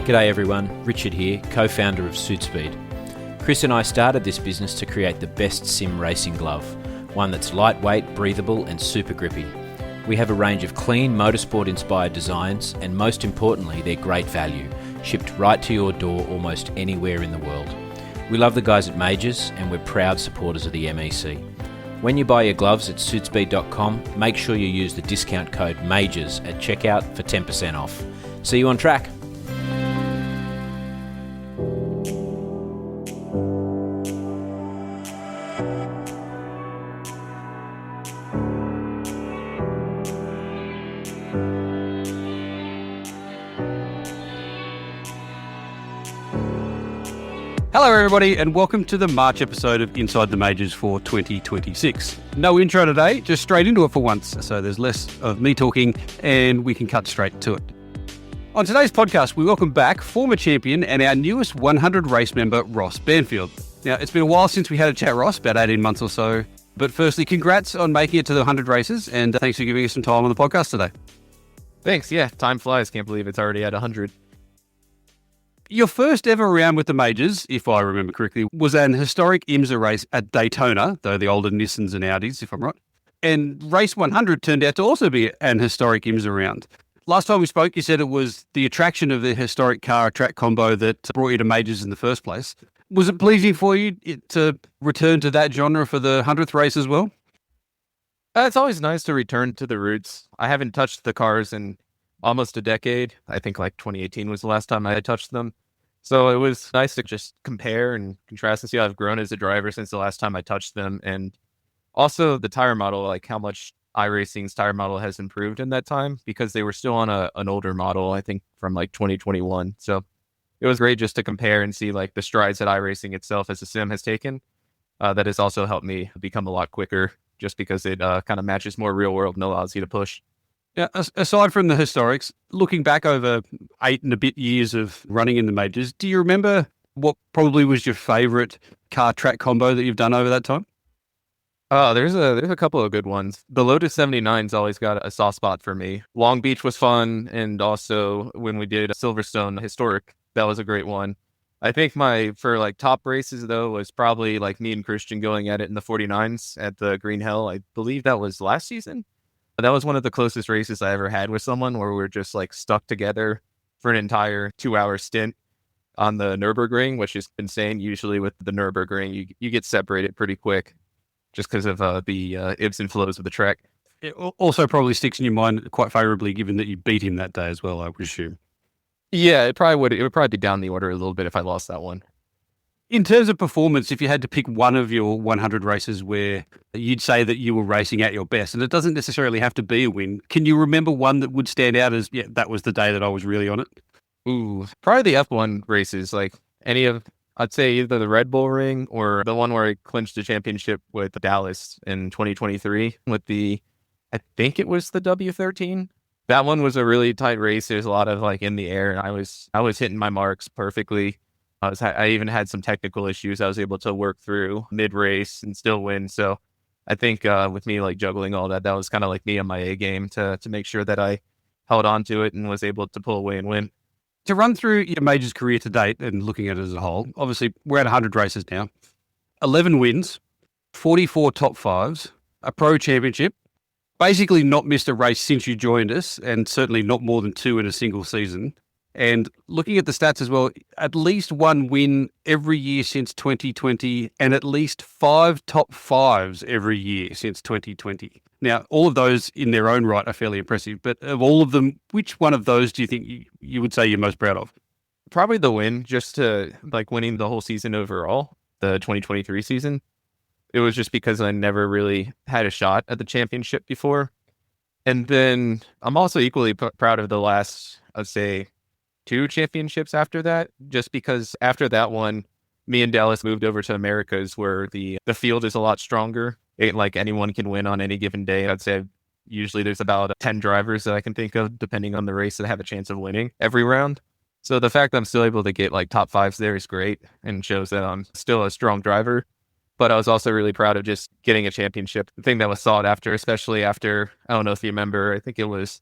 G'day everyone, Richard here, co-founder of SuitSpeed. Chris and I started this business to create the best sim racing glove, one that's lightweight, breathable and super grippy. We have a range of clean motorsport-inspired designs and most importantly, they're great value, shipped right to your door almost anywhere in the world. We love the guys at Majors and we're proud supporters of the MEC. When you buy your gloves at suitspeed.com, make sure you use the discount code MAJORS at checkout for 10% off. See you on track. Hello everybody and welcome to the March episode of Inside the Majors for 2026. No intro today, just straight into it for once, so there's less of me talking and we can cut straight to it. On today's podcast, we welcome back former champion and our newest 100 race member, Ross Banfield. Now, it's been a while since we had a chat, Ross, about 18 months or so, but firstly, congrats on making it to the 100 races and thanks for giving us some time on the podcast today. Thanks, yeah, time flies, can't believe it's already at 100. Your first ever round with the Majors, if I remember correctly, was an historic IMSA race at Daytona, though the older Nissans and Audis, if I'm right. And race 100 turned out to also be an historic IMSA round. Last time we spoke, you said it was the attraction of the historic car-track combo that brought you to Majors in the first place. Was it pleasing for you to return to that genre for the 100th race as well? It's always nice to return to the roots. I haven't touched the cars in almost a decade. I think like 2018 was the last time I had touched them. So it was nice to just compare and contrast and see how I've grown as a driver since the last time I touched them. And also the tire model, like how much iRacing's tire model has improved in that time because they were still on an older model, I think from like 2021. So it was great just to compare and see like the strides that iRacing itself as a sim has taken. That has also helped me become a lot quicker just because it kind of matches more real world and allows you to push. Yeah, aside from the historics, looking back over 8 and a bit years of running in the Majors, do you remember what probably was your favourite car-track combo that you've done over that time? There's a couple of good ones. The Lotus 79's always got a soft spot for me. Long Beach was fun, and also when we did Silverstone Historic, that was a great one. I think for like top races though was probably like me and Christian going at it in the 49s at the Green Hell. I believe that was last season. That was one of the closest races I ever had with someone where we were just like stuck together for an entire 2-hour stint on the Nürburgring, which is insane. Usually with the Nürburgring, you get separated pretty quick just because of the ebbs and flows of the track. It also probably sticks in your mind quite favourably given that you beat him that day as well, I would assume. Yeah, it would probably be down the order a little bit if I lost that one. In terms of performance, if you had to pick one of your 100 races where you'd say that you were racing at your best, and it doesn't necessarily have to be a win, can you remember one that would stand out as, yeah, that was the day that I was really on it? Ooh, probably the F1 races, like I'd say either the Red Bull Ring or the one where I clinched the championship with Dallas in 2023 with I think it was the W13. That one was a really tight race. There's a lot of like in the air, and I was hitting my marks perfectly. I even had some technical issues I was able to work through mid-race and still win. So I think with me like juggling all that was kind of like me on my A game to make sure that I held on to it and was able to pull away and win. To run through your Majors career to date and looking at it as a whole, obviously we're at 100 races now, 11 wins, 44 top fives, a pro championship, basically not missed a race since you joined us and certainly not more than 2 in a single season. And looking at the stats as well, at least 1 win every year since 2020 and at least 5 top 5s every year since 2020. Now, all of those in their own right are fairly impressive, but of all of them, which one of those do you think you would say you're most proud of? Probably the win, just to like winning the whole season overall, the 2023 season. It was just because I never really had a shot at the championship before. And then I'm also equally proud of the last, I'd say, 2 championships after that, just because after that one, me and Dallas moved over to Americas where the field is a lot stronger. Like anyone can win on any given day. I'd say usually there's about 10 drivers that I can think of, depending on the race, that have a chance of winning every round. So the fact that I'm still able to get like top 5s there is great and shows that I'm still a strong driver. But I was also really proud of just getting a championship, the thing that was sought after, especially after, I don't know if you remember, I think it was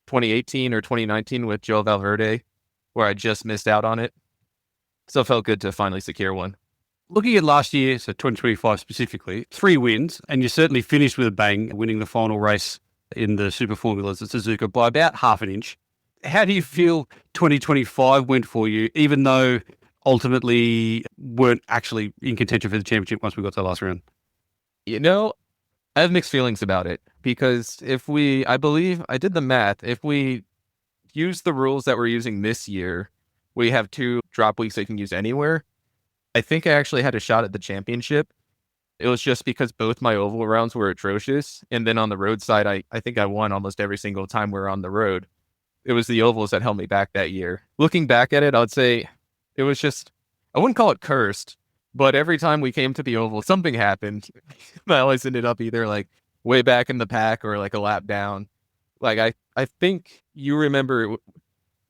2018 or 2019 with Joe Valverde, where I just missed out on it. So it felt good to finally secure one. Looking at last year, so 2025 specifically, 3 wins, and you certainly finished with a bang, winning the final race in the Super Formulas at Suzuka by about half an inch. How do you feel 2025 went for you, even though ultimately weren't actually in contention for the championship once we got to the last round? You know, I have mixed feelings about it because I believe I did the math. If we use the rules that we're using this year, we have 2 drop weeks that you can use anywhere. I think I actually had a shot at the championship. It was just because both my oval rounds were atrocious. And then on the road side, I think I won almost every single time we were on the road. It was the ovals that held me back that year. Looking back at it, I would say it was just, I wouldn't call it cursed, but every time we came to the oval, something happened. I always ended up either like way back in the pack or like a lap down. Like I think you remember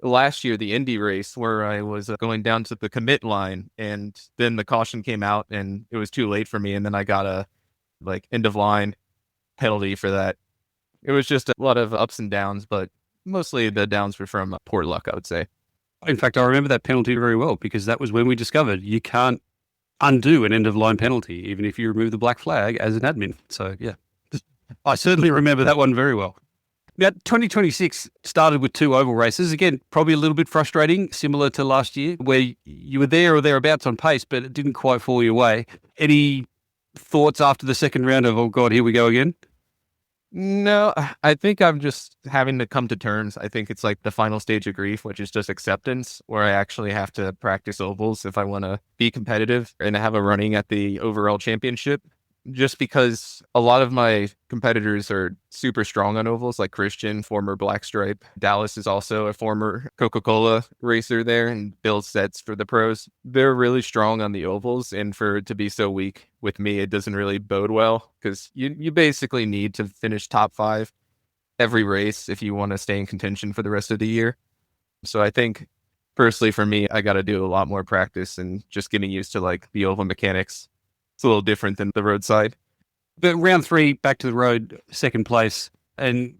last year, the Indy race where I was going down to the commit line and then the caution came out and it was too late for me. And then I got a like end of line penalty for that. It was just a lot of ups and downs, but mostly the downs were from poor luck, I would say. In fact, I remember that penalty very well because that was when we discovered you can't undo an end of line penalty, even if you remove the black flag as an admin. So, yeah, I certainly remember that one very well. Now, 2026 started with 2 oval races. Again, probably a little bit frustrating, similar to last year, where you were there or thereabouts on pace, but it didn't quite fall your way. Any thoughts after the second round of, oh, God, here we go again? No, I think I'm just having to come to terms. I think it's like the final stage of grief, which is just acceptance, where I actually have to practice ovals if I want to be competitive and have a running at the overall championship. Just because a lot of my competitors are super strong on ovals, like Christian, former Black Stripe. Dallas is also a former Coca-Cola racer there and builds sets for the pros. They're really strong on the ovals, and for it to be so weak with me, it doesn't really bode well because you basically need to finish top 5 every race if you want to stay in contention for the rest of the year. So I think personally for me, I got to do a lot more practice and just getting used to like the oval mechanics. It's a little different than the roadside. But round 3, back to the road, second place. And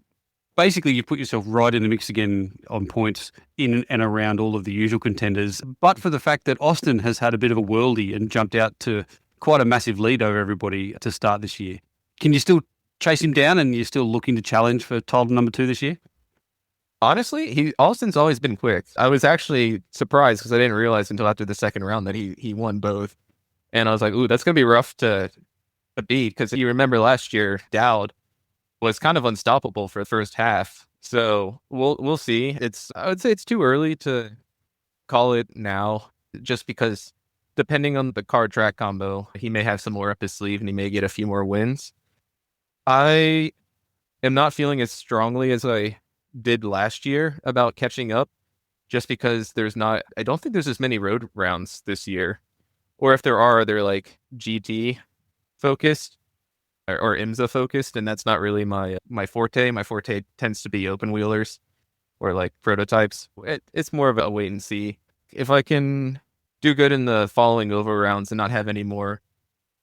basically you put yourself right in the mix again on points in and around all of the usual contenders. But for the fact that Austin has had a bit of a worldie and jumped out to quite a massive lead over everybody to start this year. Can you still chase him down and you're still looking to challenge for title number 2 this year? Honestly, Austin's always been quick. I was actually surprised because I didn't realize until after the second round that he won both. And I was like, ooh, that's going to be rough to beat because you remember last year, Dowd was kind of unstoppable for the first half. So we'll see. I would say it's too early to call it now just because depending on the car track combo, he may have some more up his sleeve and he may get a few more wins. I am not feeling as strongly as I did last year about catching up just because I don't think there's as many road rounds this year. Or if there are, they're like GT focused or IMSA focused, and that's not really my forte. My forte tends to be open wheelers or like prototypes. It's more of a wait and see. If I can do good in the following over rounds and not have any more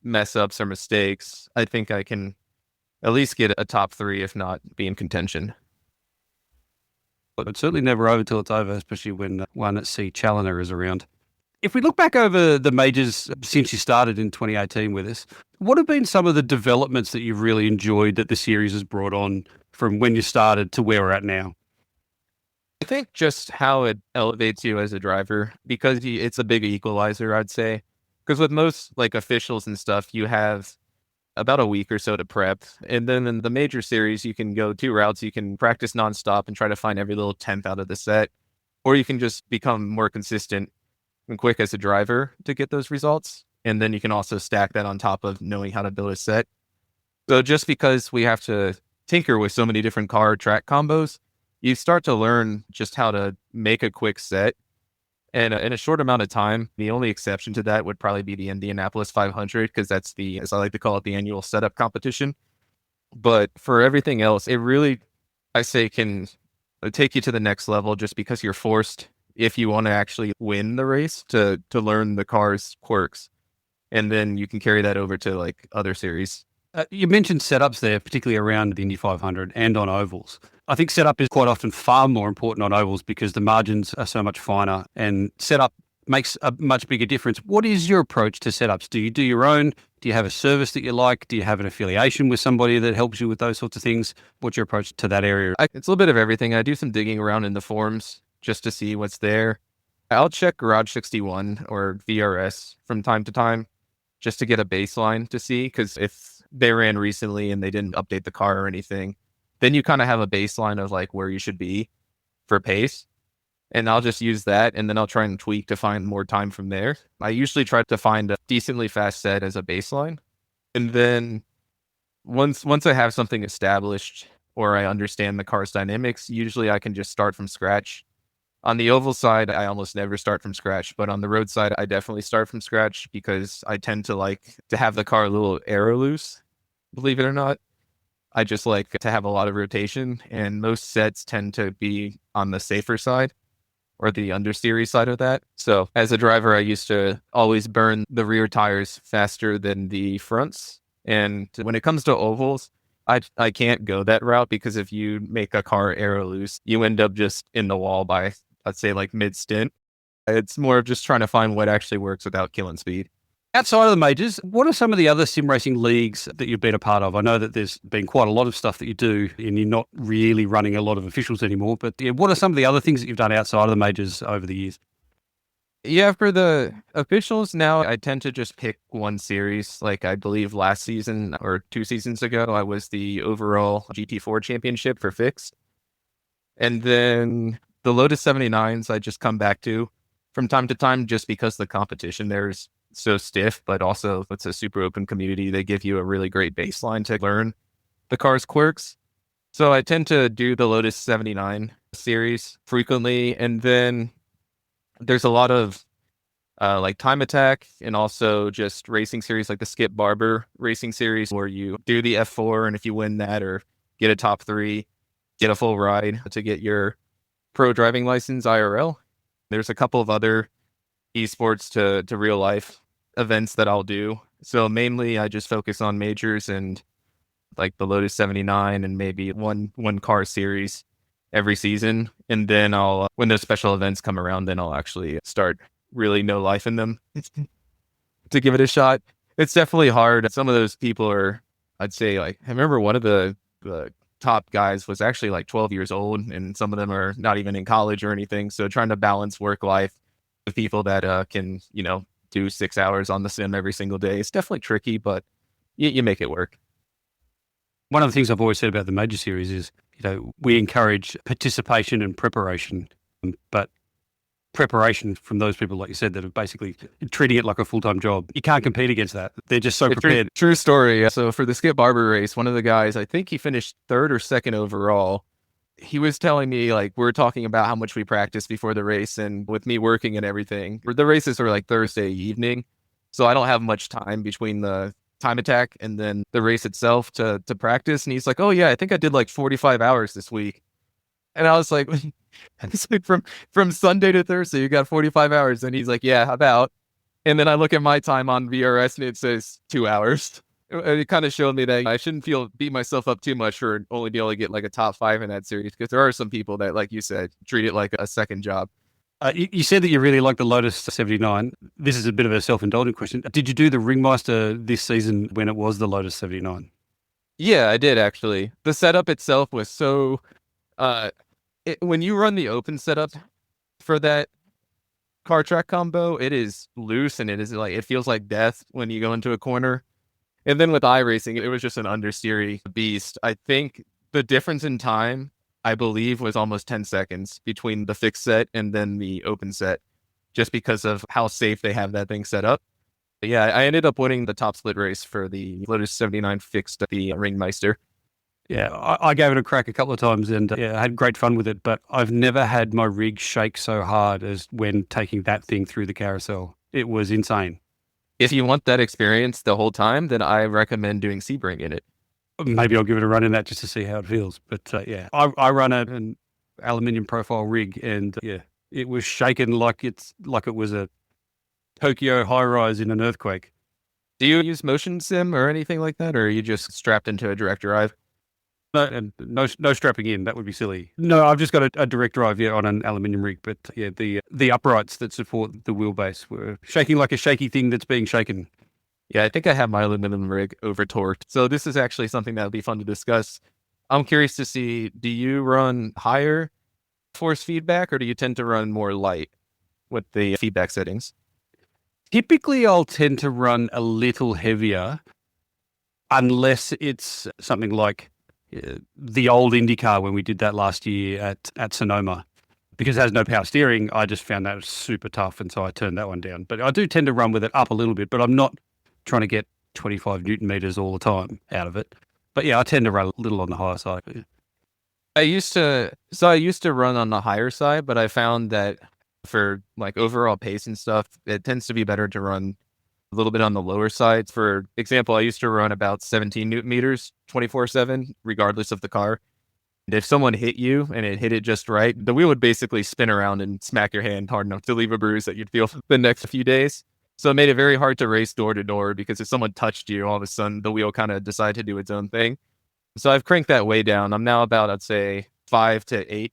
mess ups or mistakes, I think I can at least get a top 3, if not be in contention. But it's certainly never over till it's over, especially when one at C Challenger is around. If we look back over the majors since you started in 2018 with us, what have been some of the developments that you've really enjoyed that the series has brought on from when you started to where we're at now? I think just how it elevates you as a driver, because it's a big equalizer, I'd say. Because with most like officials and stuff, you have about a week or so to prep. And then in the major series, you can go 2 routes. You can practice nonstop and try to find every little 10th out of the set, or you can just become more consistent and quick as a driver to get those results. And then you can also stack that on top of knowing how to build a set. So just because we have to tinker with so many different car track combos, you start to learn just how to make a quick set. And in a short amount of time, the only exception to that would probably be the Indianapolis 500, because that's as I like to call it, the annual setup competition. But for everything else, it really, I say, can take you to the next level just because you're forced, if you want to actually win the race, to learn the car's quirks. And then you can carry that over to like other series. You mentioned setups there, particularly around the Indy 500 and on ovals. I think setup is quite often far more important on ovals because the margins are so much finer and setup makes a much bigger difference. What is your approach to setups? Do you do your own? Do you have a service that you like? Do you have an affiliation with somebody that helps you with those sorts of things? What's your approach to that area? It's a little bit of everything. I do some digging around in the forums just to see what's there. I'll check Garage 61 or VRS from time to time just to get a baseline to see, because if they ran recently and they didn't update the car or anything, then you kind of have a baseline of like where you should be for pace. And I'll just use that, and then I'll try and tweak to find more time from there. I usually try to find a decently fast set as a baseline. And then once I have something established or I understand the car's dynamics, usually I can just start from scratch. On the oval side, I almost never start from scratch, but on the road side, I definitely start from scratch because I tend to like to have the car a little aero loose, believe it or not. I just like to have a lot of rotation, and most sets tend to be on the safer side or the understeery side of that. So as a driver, I used to always burn the rear tires faster than the fronts. And when it comes to ovals, I can't go that route, because if you make a car aero loose, you end up just in the wall by, let's say, like mid-stint. It's more of just trying to find what actually works without killing speed. Outside of the majors, what are some of the other sim racing leagues that you've been a part of? I know that there's been quite a lot of stuff that you do and you're not really running a lot of officials anymore, but yeah, what are some of the other things that you've done outside of the majors over the years? Yeah, for the officials now, I tend to just pick one series. Like I believe last season or 2 seasons ago, I was the overall GT4 championship for fixed. And then the Lotus 79s, I just come back to from time to time just because the competition there is so stiff, but also it's a super open community. They give you a really great baseline to learn the car's quirks. So I tend to do the Lotus 79 series frequently. And then there's a lot of like time attack and also just racing series like the Skip Barber racing series, where you do the F4, and if you win that or get a top 3, get a full ride to get your pro driving license IRL. There's a couple of other esports to real life events that I'll do. So mainly I just focus on majors and like the Lotus 79 and maybe one car series every season. And then I'll, when those special events come around, then I'll actually start really no life in them to give it a shot. It's definitely hard. Some of those people are, I'd say, like, I remember one of the top guys was actually like 12 years old, and some of them are not even in college or anything. So trying to balance work life with people that can, do 6 hours on the sim every single day, it's definitely tricky, but you make it work. One of the things I've always said about the major series is, we encourage participation and preparation, but preparation from those people, like you said, that are basically treating it like a full-time job. You can't compete against that. They're just so prepared. True story. So for the Skip Barber race, one of the guys, I think he finished 3rd or 2nd overall. He was telling me, like, we're talking about how much we practice before the race, and with me working and everything, the races are like Thursday evening. So I don't have much time between the time attack and then the race itself to practice. And he's like, oh yeah, I think I did like 45 hours this week. And I was like, it's like from Sunday to Thursday, you got 45 hours. And he's like, yeah, how about? And then I look at my time on VRS and it says 2 hours. It kind of showed me that I shouldn't beat myself up too much for only being able to get like a top 5 in that series, because there are some people that, like you said, treat it like a second job. You said that you really like the Lotus 79. This is a bit of a self-indulgent question. Did you do the Ringmeister this season when it was the Lotus 79? Yeah, I did actually. The setup itself was so... when you run the open setup for that car track combo, it is loose and it feels like death when you go into a corner. And then with iRacing, it was just an understeery beast. I think the difference in time, I believe, was almost 10 seconds between the fixed set and then the open set, just because of how safe they have that thing set up. But yeah, I ended up winning the top split race for the Lotus 79 fixed the Ringmeister. Yeah, I gave it a crack a couple of times and I had great fun with it, but I've never had my rig shake so hard as when taking that thing through the carousel. It was insane. If you want that experience the whole time, then I recommend doing Sebring in it. Maybe I'll give it a run in that just to see how it feels. But yeah, I run an aluminium profile rig, and yeah, it was shaken like it was a Tokyo high rise in an earthquake. Do you use motion sim or anything like that, or are you just strapped into a direct drive? No strapping in. That would be silly. No, I've just got a direct drive, on an aluminium rig. But yeah, the uprights that support the wheelbase were shaking like a shaky thing that's being shaken. Yeah, I think I have my aluminum rig over torqued. So this is actually something that would be fun to discuss. I'm curious to see, do you run higher force feedback or do you tend to run more light with the feedback settings? Typically, I'll tend to run a little heavier unless it's something like the old IndyCar when we did that last year at Sonoma. Because it has no power steering, I just found that super tough, and so I turned that one down. But I do tend to run with it up a little bit, but I'm not trying to get 25 Newton meters all the time out of it. But yeah, I tend to run a little on the higher side. I used to run on the higher side, but I found that for like overall pace and stuff, it tends to be better to run a little bit on the lower side. For example, I used to run about 17 Newton meters 24/7, regardless of the car. And if someone hit you and it hit it just right, the wheel would basically spin around and smack your hand hard enough to leave a bruise that you'd feel the next few days. So it made it very hard to race door to door because if someone touched you, all of a sudden the wheel kind of decided to do its own thing. So I've cranked that way down. I'm now about, I'd say, 5 to 8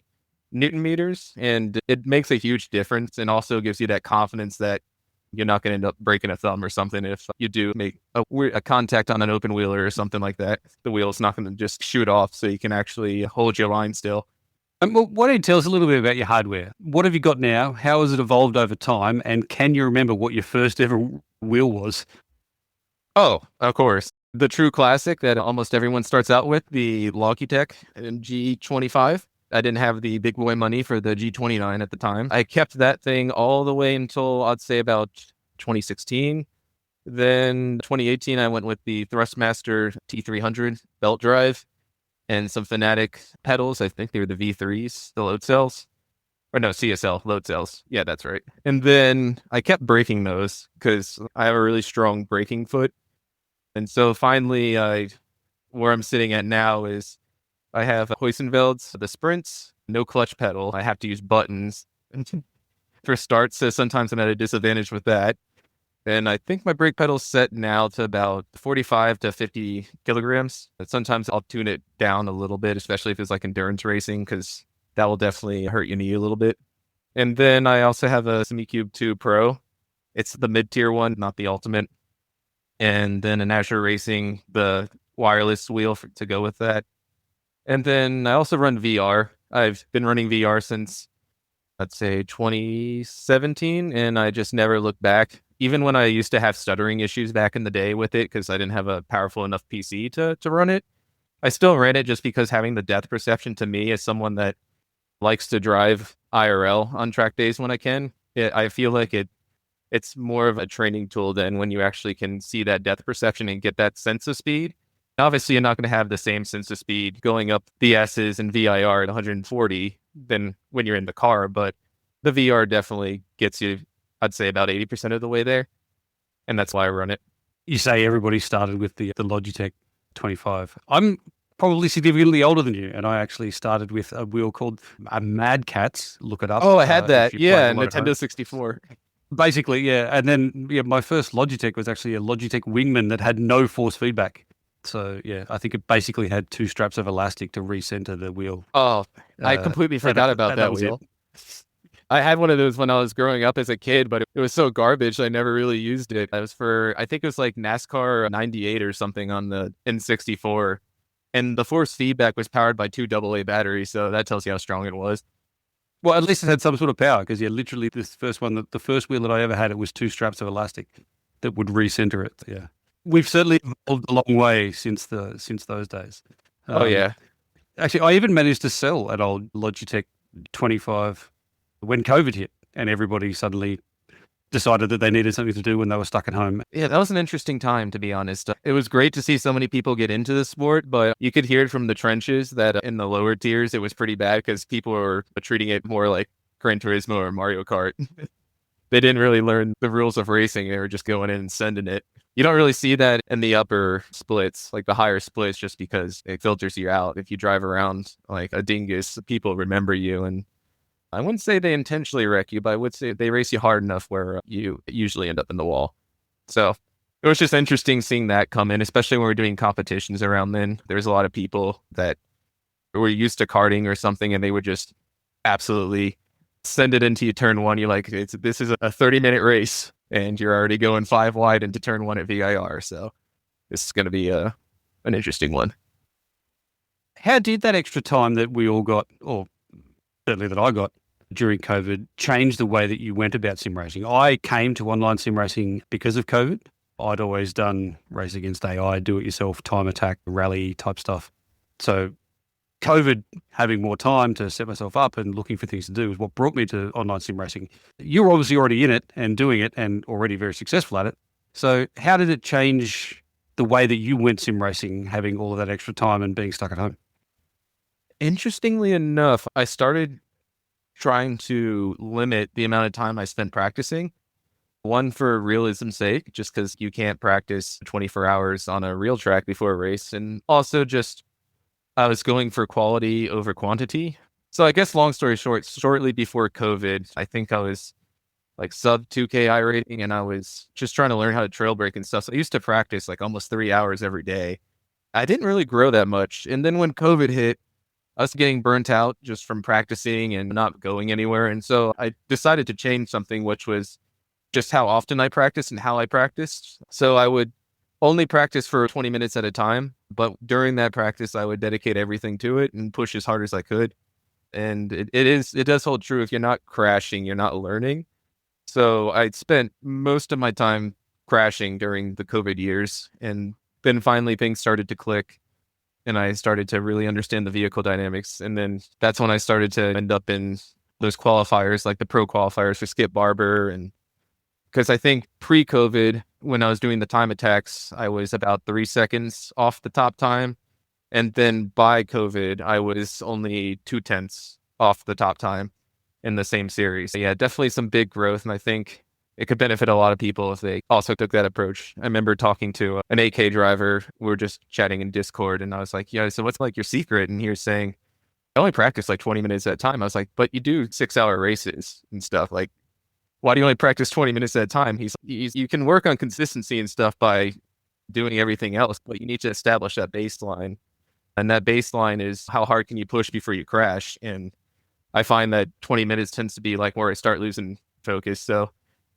Newton meters, and it makes a huge difference and also gives you that confidence that you're not going to end up breaking a thumb or something if you do make a contact on an open wheeler or something like that. The wheel's not going to just shoot off, so you can actually hold your line still. Well, why don't you tell us a little bit about your hardware? What have you got now? How has it evolved over time? And can you remember what your first ever wheel was? Oh, of course. The true classic that almost everyone starts out with, the Logitech G25. I didn't have the big boy money for the G29 at the time. I kept that thing all the way until I'd say about 2016. Then 2018, I went with the Thrustmaster T300 belt drive and some Fanatic pedals. I think they were the V3s, the load cells. Or no, CSL load cells. Yeah, that's right. And then I kept breaking those because I have a really strong braking foot. And so finally, where I'm sitting at now is I have Huysenvelds, the Sprints, no clutch pedal. I have to use buttons for starts, so sometimes I'm at a disadvantage with that. And I think my brake pedal's set now to about 45 to 50 kilograms. But sometimes I'll tune it down a little bit, especially if it's like endurance racing, because that will definitely hurt your knee a little bit. And then I also have a SemiCube 2 Pro. It's the mid-tier one, not the ultimate. And then an Azure Racing, the wireless wheel to go with that. And then I also run VR. I've been running VR since, let's say, 2017, and I just never looked back. Even when I used to have stuttering issues back in the day with it because I didn't have a powerful enough PC to run it, I still ran it just because having the depth perception to me as someone that likes to drive IRL on track days when I can, I feel like it's more of a training tool than when you actually can see that depth perception and get that sense of speed. Obviously, you're not going to have the same sense of speed going up the S's and VIR at 140 than when you're in the car, but the VR definitely gets you, I'd say, about 80% of the way there, and that's why I run it. You say everybody started with the Logitech 25. I'm probably significantly older than you, and I actually started with a wheel called a Mad Catz. Look it up. Oh, I had that. Yeah, Nintendo 64. Basically, yeah. And then my first Logitech was actually a Logitech Wingman that had no force feedback. So, yeah, I think it basically had 2 straps of elastic to recenter the wheel. Oh, I completely forgot about that wheel. I had one of those when I was growing up as a kid, but it was so garbage, I never really used it. It was for, I think it was like NASCAR 98 or something on the N64. And the force feedback was powered by 2 AA batteries, so that tells you how strong it was. Well, at least it had some sort of power because, yeah, literally this first one, the first wheel that I ever had, it was 2 straps of elastic that would recenter it, yeah. We've certainly evolved a long way since those days. Oh, yeah. Actually, I even managed to sell an old Logitech 25 when COVID hit and everybody suddenly decided that they needed something to do when they were stuck at home. Yeah, that was an interesting time, to be honest. It was great to see so many people get into the sport, but you could hear it from the trenches that in the lower tiers, it was pretty bad because people were treating it more like Gran Turismo or Mario Kart. They didn't really learn the rules of racing. They were just going in and sending it. You don't really see that in the upper splits, like the higher splits, just because it filters you out. If you drive around like a dingus, people remember you. And I wouldn't say they intentionally wreck you, but I would say they race you hard enough where you usually end up in the wall. So it was just interesting seeing that come in, especially when we're doing competitions around then. There's a lot of people that were used to karting or something, and they would just absolutely send it into you turn one. You're like, this is a 30-minute race, and you're already going 5 wide into turn one at VIR. So this is going to be an interesting one. How did that extra time that we all got, or certainly that I got during COVID, change the way that you went about sim racing? I came to online sim racing because of COVID. I'd always done race against AI, do it yourself, time attack, rally type stuff. So COVID, having more time to set myself up and looking for things to do, is what brought me to online sim racing. You were obviously already in it and doing it and already very successful at it. So how did it change the way that you went sim racing, having all of that extra time and being stuck at home? Interestingly enough, I started trying to limit the amount of time I spent practicing. One, for realism's sake, just because you can't practice 24 hours on a real track before a race. And also just I was going for quality over quantity. So I guess long story short, shortly before COVID, I think I was like sub 2K I rating, and I was just trying to learn how to trail break and stuff. So I used to practice like almost 3 hours every day. I didn't really grow that much. And then when COVID hit, I was getting burnt out just from practicing and not going anywhere. And so I decided to change something, which was just how often I practiced and how I practiced. So I would only practice for 20 minutes at a time, but during that practice, I would dedicate everything to it and push as hard as I could. And it does hold true. If you're not crashing, you're not learning. So I spent most of my time crashing during the COVID years, and then finally things started to click, and I started to really understand the vehicle dynamics. And then that's when I started to end up in those qualifiers, like the pro qualifiers for Skip Barber. And because I think pre-COVID, when I was doing the time attacks, I was about 3 seconds off the top time. And then by COVID, I was only 0.2 off the top time in the same series. So yeah, definitely some big growth. And I think it could benefit a lot of people if they also took that approach. I remember talking to an 8K driver. We were just chatting in Discord, and I was like, yeah, so what's like your secret? And he was saying, I only practice like 20 minutes at a time. I was like, but you do 6-hour races and stuff. Like, why do you only practice 20 minutes at a time? You can work on consistency and stuff by doing everything else, but you need to establish that baseline. And that baseline is how hard can you push before you crash? And I find that 20 minutes tends to be like where I start losing focus. So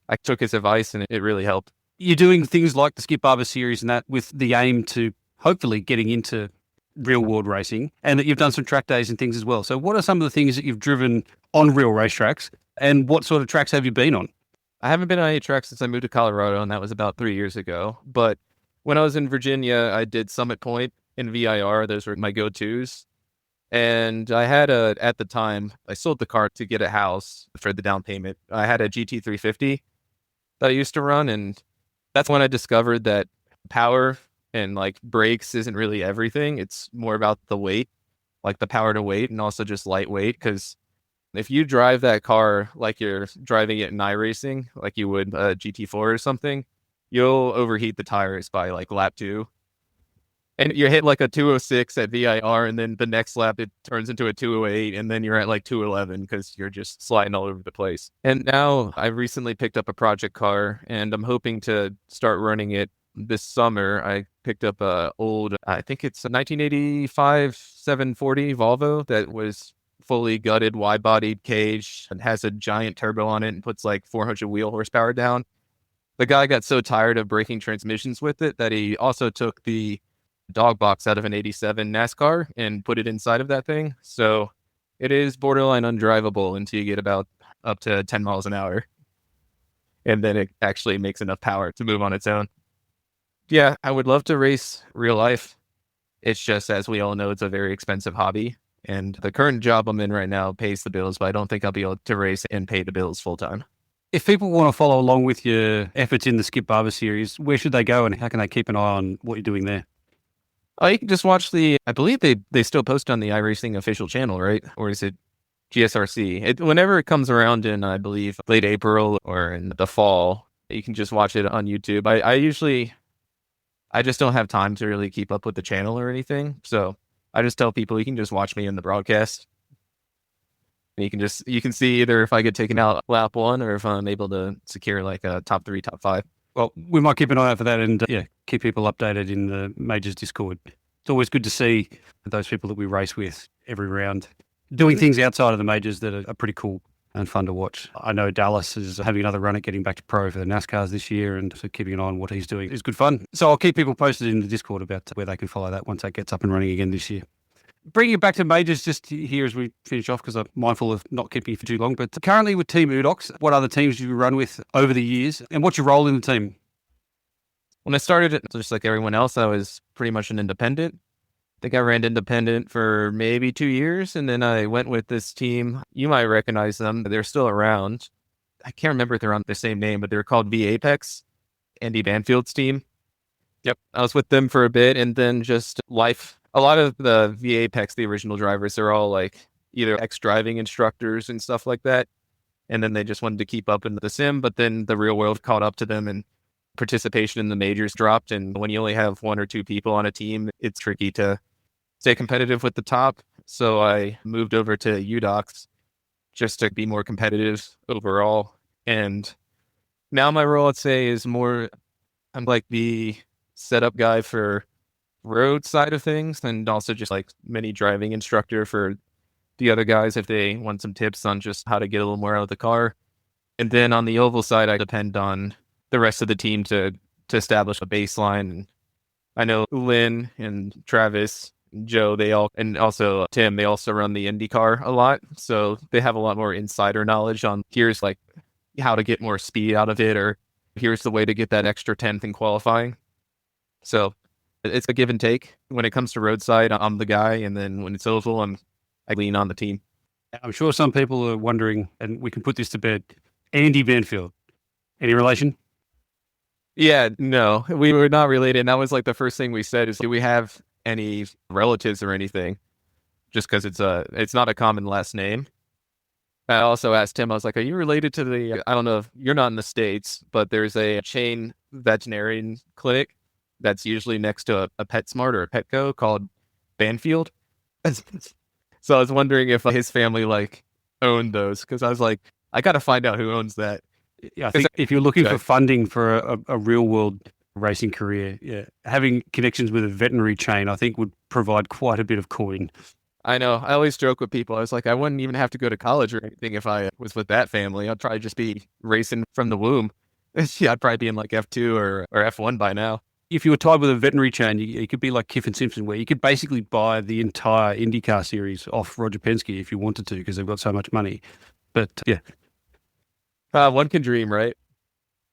I took his advice, and it really helped. You're doing things like the Skip Barber series and that with the aim to hopefully getting into real world racing, and that you've done some track days and things as well. So what are some of the things that you've driven on real racetracks, and what sort of tracks have you been on? I haven't been on any tracks since I moved to Colorado, and that was about 3 years ago. But when I was in Virginia, I did Summit Point and VIR. Those were my go-tos. And I had at the time, I sold the car to get a house for the down payment. I had a GT350 that I used to run, and that's when I discovered that power and like brakes isn't really everything. It's more about the weight, like the power to weight, and also just lightweight. Because if you drive that car like you're driving it in iRacing, like you would a GT4 or something, you'll overheat the tires by like lap 2. And you hit like a 206 at VIR, and then the next lap it turns into a 208, and then you're at like 211 because you're just sliding all over the place. And now I recently picked up a project car, and I'm hoping to start running it this summer. I picked up a old, I think it's a 1985 740 Volvo that was fully gutted, wide-bodied cage, and has a giant turbo on it and puts like 400 wheel horsepower down. The guy got so tired of breaking transmissions with it that he also took the dog box out of an 87 NASCAR and put it inside of that thing. So it is borderline undrivable until you get about up to 10 miles an hour. And then it actually makes enough power to move on its own. Yeah, I would love to race real life. It's just, as we all know, it's a very expensive hobby. And the current job I'm in right now pays the bills, but I don't think I'll be able to race and pay the bills full time. If people want to follow along with your efforts in the Skip Barber series, where should they go, and how can they keep an eye on what you're doing there? Oh, you can just watch I believe they still post on the iRacing official channel, right? Or is it GSRC? Whenever it comes around in, I believe, late April or in the fall, you can just watch it on YouTube. I just don't have time to really keep up with the channel or anything. So I just tell people you can just watch me in the broadcast. And you can see either if I get taken out lap 1 or if I'm able to secure like a top 3, top 5. Well, we might keep an eye out for that, and keep people updated in the Majors Discord. It's always good to see those people that we race with every round, doing things outside of the majors that are pretty cool and fun to watch. I know Dallas is having another run at getting back to pro for the NASCARs this year, and so keeping an eye on what he's doing is good fun. So I'll keep people posted in the Discord about where they can follow that once that gets up and running again this year. Bringing it back to majors just here as we finish off, because I'm mindful of not keeping you for too long, but currently with Team Udox, what other teams do you run with over the years, and what's your role in the team? When I started, just like everyone else, I was pretty much an independent. I think I ran independent for maybe 2 years, and then I went with this team. You might recognize them. They're still around. I can't remember if they're on the same name, but they're called V Apex, Andy Banfield's team. Yep. I was with them for a bit, and then just life. A lot of the V Apex, the original drivers, they're all like either ex-driving instructors and stuff like that. And then they just wanted to keep up in the sim, but then the real world caught up to them and participation in the majors dropped. And when you only have 1 or 2 people on a team, it's tricky to stay competitive with the top. So I moved over to Udox just to be more competitive overall. And now my role, I'd say, is more, I'm like the setup guy for road side of things, and also just like mini driving instructor for the other guys if they want some tips on just how to get a little more out of the car. And then on the oval side, I depend on the rest of the team to establish a baseline. And I know Lynn and Travis, Joe, they all, and also Tim, they also run the IndyCar a lot. So they have a lot more insider knowledge on here's like how to get more speed out of it, or here's the way to get that extra 10th in qualifying. So it's a give and take. When it comes to roadside, I'm the guy. And then when it's oval, I lean on the team. I'm sure some people are wondering, and we can put this to bed, Andy Banfield, any relation? Yeah, no, we were not related. And that was like the first thing we said is, do we have any relatives or anything? Just because it's not a common last name. I also asked him, I was like, are you related to the, I don't know if you're not in the States, but there's a chain veterinarian clinic that's usually next to a PetSmart or a Petco called Banfield. So I was wondering if his family like owned those, because I was like, I got to find out who owns that. Yeah, I think if you're looking for funding for a real world racing career, yeah, having connections with a veterinary chain, I think would provide quite a bit of coin. I know. I always joke with people. I was like, I wouldn't even have to go to college or anything if I was with that family. I'd probably just be racing from the womb. Yeah, I'd probably be in like F2 or F1 by now. If you were tied with a veterinary chain, you could be like Kiff and Simpson, where you could basically buy the entire IndyCar series off Roger Penske if you wanted to, because they've got so much money. But yeah. One can dream, right?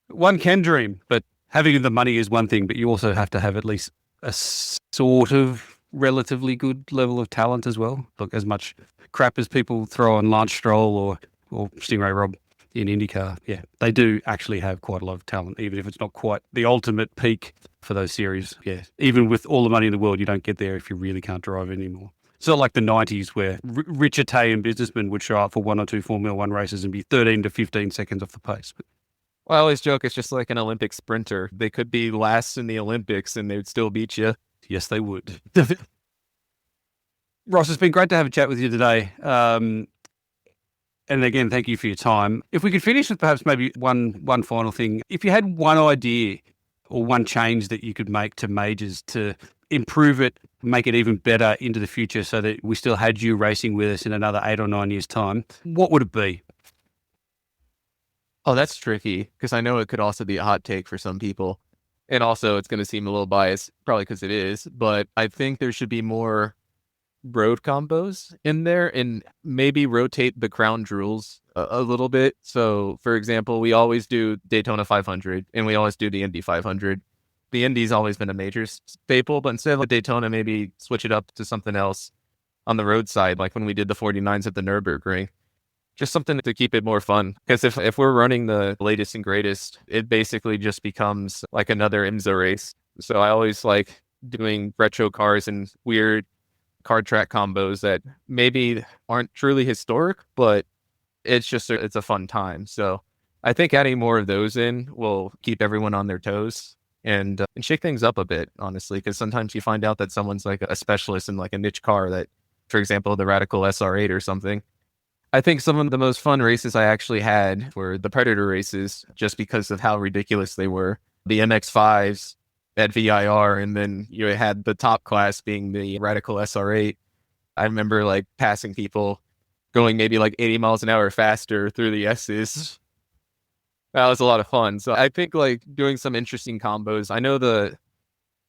One can dream, but having the money is one thing, but you also have to have at least a sort of relatively good level of talent as well. Look, as much crap as people throw on Lance Stroll or Stingray Rob in IndyCar, yeah, they do actually have quite a lot of talent, even if it's not quite the ultimate peak for those series. Yeah, even with all the money in the world, you don't get there if you really can't drive anymore. It's not like the 90s where rich Italian businessmen would show up for 1 or 2 Formula One races and be 13 to 15 seconds off the pace. Well, I always joke it's just like an Olympic sprinter. They could be last in the Olympics and they would still beat you. Yes, they would. Ross, it's been great to have a chat with you today. And again, thank you for your time. If we could finish with perhaps maybe one final thing. If you had one idea or one change that you could make to majors to improve it, make it even better into the future so that we still had you racing with us in another 8 or 9 years' time, what would it be? Oh, that's tricky, because I know it could also be a hot take for some people. And also it's going to seem a little biased, probably because it is, but I think there should be more road combos in there and maybe rotate the crown jewels a little bit. So, for example, we always do Daytona 500 and we always do the Indy 500. The Indy's always been a major staple, but instead of Daytona, maybe switch it up to something else on the road side, like when we did the 49s at the Nürburgring. Just something to keep it more fun. Because if we're running the latest and greatest, it basically just becomes like another IMSA race. So I always like doing retro cars and weird car track combos that maybe aren't truly historic, but it's a fun time. So I think adding more of those in will keep everyone on their toes and shake things up a bit, honestly, because sometimes you find out that someone's like a specialist in like a niche car that, for example, the Radical SR8 or something. I think some of the most fun races I actually had were the Predator races, just because of how ridiculous they were. The MX-5s at VIR, and then you had the top class being the Radical SR8. I remember like passing people going maybe like 80 miles an hour faster through the S's. That was a lot of fun. So I think like doing some interesting combos. I know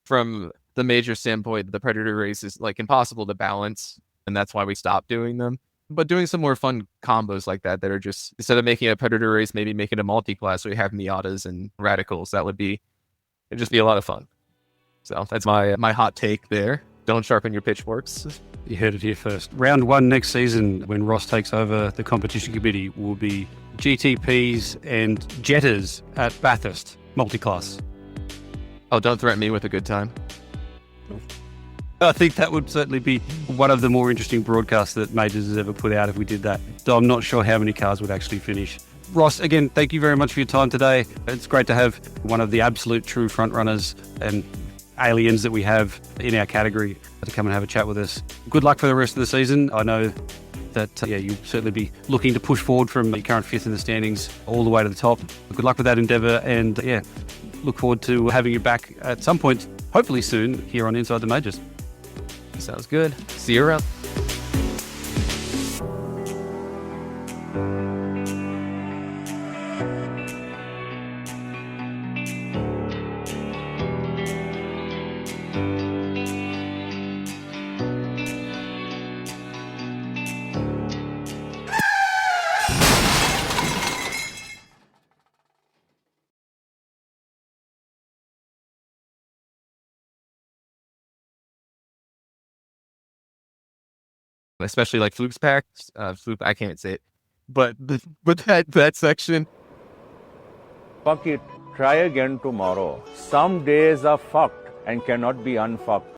from the major standpoint, the Predator race is like impossible to balance, and that's why we stopped doing them. But doing some more fun combos like that are just, instead of making a Predator race, maybe make it a multi-class where you have Miatas and Radicals. It'd just be a lot of fun. So that's my hot take there. Don't sharpen your pitchforks. You heard it here first. Round 1 next season, when Ross takes over the competition committee, will be GTPs and Jetters at Bathurst, multi-class. Oh, don't threaten me with a good time. I think that would certainly be one of the more interesting broadcasts that Majors has ever put out if we did that. Though I'm not sure how many cars would actually finish. Ross, again, thank you very much for your time today. It's great to have one of the absolute true frontrunners and aliens that we have in our category to come and have a chat with us. Good luck for the rest of the season. I know that you'll certainly be looking to push forward from the current 5th in the standings all the way to the top. Good luck with that endeavour, and look forward to having you back at some point, hopefully soon, here on Inside the Majors. Sounds good. See you around. Especially like Fluke's pack. Fluke, I can't say it. But that section. Fuck it. Try again tomorrow. Some days are fucked and cannot be unfucked.